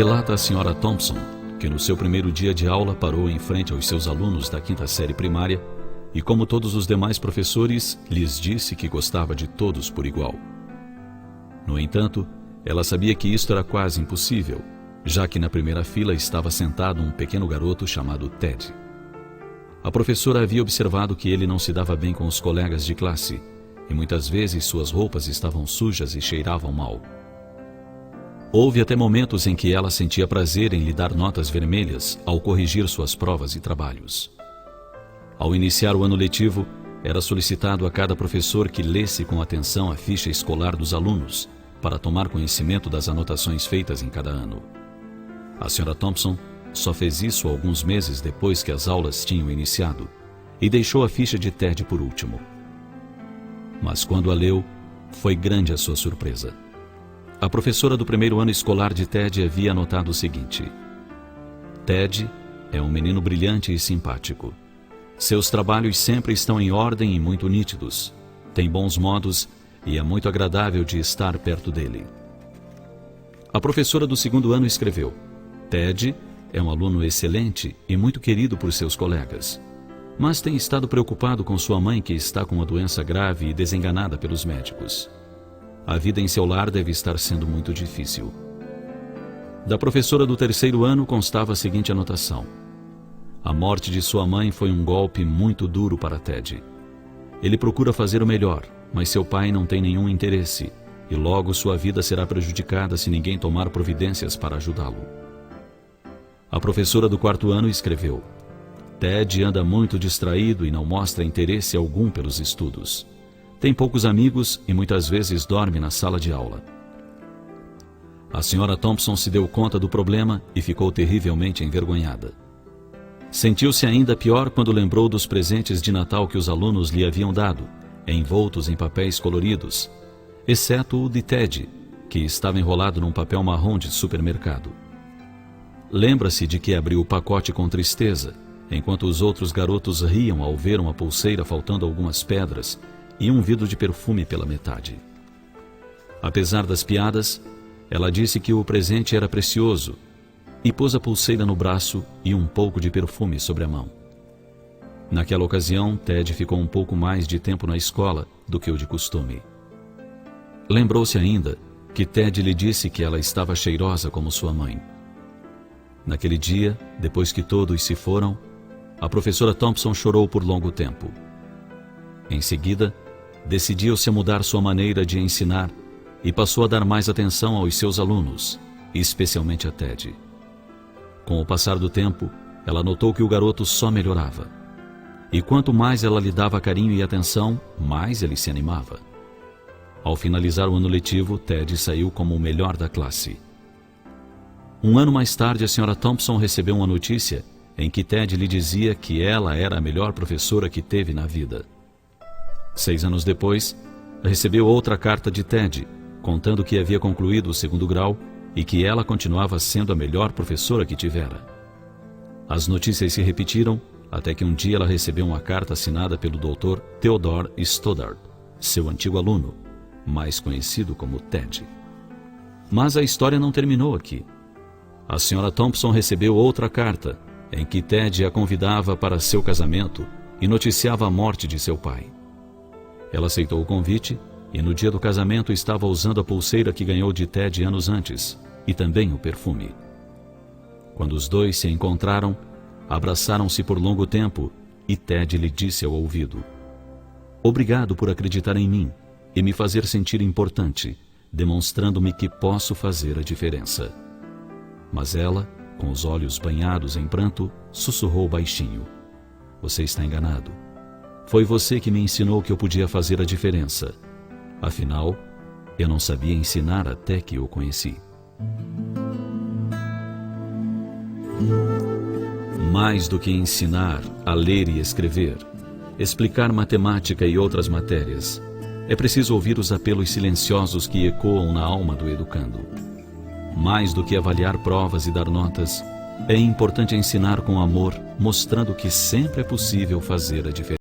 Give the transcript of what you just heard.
Relata a Sra. Thompson que no seu primeiro dia de aula parou em frente aos seus alunos da 5ª série primária e, como todos os demais professores, lhes disse que gostava de todos por igual. No entanto, ela sabia que isto era quase impossível, já que na primeira fila estava sentado um pequeno garoto chamado Ted. A professora havia observado que ele não se dava bem com os colegas de classe e muitas vezes suas roupas estavam sujas e cheiravam mal. Houve até momentos em que ela sentia prazer em lhe dar notas vermelhas ao corrigir suas provas e trabalhos. Ao iniciar o ano letivo, era solicitado a cada professor que lesse com atenção a ficha escolar dos alunos para tomar conhecimento das anotações feitas em cada ano. A Sra. Thompson só fez isso alguns meses depois que as aulas tinham iniciado e deixou a ficha de Ted por último. Mas quando a leu, foi grande a sua surpresa. A professora do primeiro ano escolar de Ted havia anotado o seguinte: Ted é um menino brilhante e simpático. Seus trabalhos sempre estão em ordem e muito nítidos. Tem bons modos e é muito agradável de estar perto dele. A professora do segundo ano escreveu: Ted é um aluno excelente e muito querido por seus colegas, mas tem estado preocupado com sua mãe, que está com uma doença grave e desenganada pelos médicos. A vida em seu lar deve estar sendo muito difícil. Da professora do terceiro ano constava a seguinte anotação: a morte de sua mãe foi um golpe muito duro para Ted. Ele procura fazer o melhor, mas seu pai não tem nenhum interesse, e logo sua vida será prejudicada se ninguém tomar providências para ajudá-lo. A professora do quarto ano escreveu: Ted anda muito distraído e não mostra interesse algum pelos estudos. Tem poucos amigos e muitas vezes dorme na sala de aula. A Sra. Thompson se deu conta do problema e ficou terrivelmente envergonhada. Sentiu-se ainda pior quando lembrou dos presentes de Natal que os alunos lhe haviam dado, envoltos em papéis coloridos, exceto o de Ted, que estava enrolado num papel marrom de supermercado. Lembra-se de que abriu o pacote com tristeza, enquanto os outros garotos riam ao ver uma pulseira faltando algumas pedras e um vidro de perfume pela metade. Apesar das piadas, ela disse que o presente era precioso e pôs a pulseira no braço e um pouco de perfume sobre a mão. Naquela ocasião, Ted ficou um pouco mais de tempo na escola do que o de costume. Lembrou-se ainda que Ted lhe disse que ela estava cheirosa como sua mãe. Naquele dia, depois que todos se foram, a professora Thompson chorou por longo tempo. Em seguida, decidiu-se a mudar sua maneira de ensinar e passou a dar mais atenção aos seus alunos, especialmente a Ted. Com o passar do tempo, ela notou que o garoto só melhorava. E quanto mais ela lhe dava carinho e atenção, mais ele se animava. Ao finalizar o ano letivo, Ted saiu como o melhor da classe. Um ano mais tarde, a Sra. Thompson recebeu uma notícia em que Ted lhe dizia que ela era a melhor professora que teve na vida. 6 anos depois, recebeu outra carta de Ted, contando que havia concluído o 2º grau e que ela continuava sendo a melhor professora que tivera. As notícias se repetiram, até que um dia ela recebeu uma carta assinada pelo Dr. Theodore Stoddard, seu antigo aluno, mais conhecido como Ted. Mas a história não terminou aqui. A Sra. Thompson recebeu outra carta, em que Ted a convidava para seu casamento e noticiava a morte de seu pai. Ela aceitou o convite e no dia do casamento estava usando a pulseira que ganhou de Ted anos antes e também o perfume. Quando os dois se encontraram, abraçaram-se por longo tempo e Ted lhe disse ao ouvido: obrigado por acreditar em mim e me fazer sentir importante, demonstrando-me que posso fazer a diferença. Mas ela, com os olhos banhados em pranto, sussurrou baixinho: você está enganado. Foi você que me ensinou que eu podia fazer a diferença. Afinal, eu não sabia ensinar até que o conheci. Mais do que ensinar a ler e escrever, explicar matemática e outras matérias, é preciso ouvir os apelos silenciosos que ecoam na alma do educando. Mais do que avaliar provas e dar notas, é importante ensinar com amor, mostrando que sempre é possível fazer a diferença.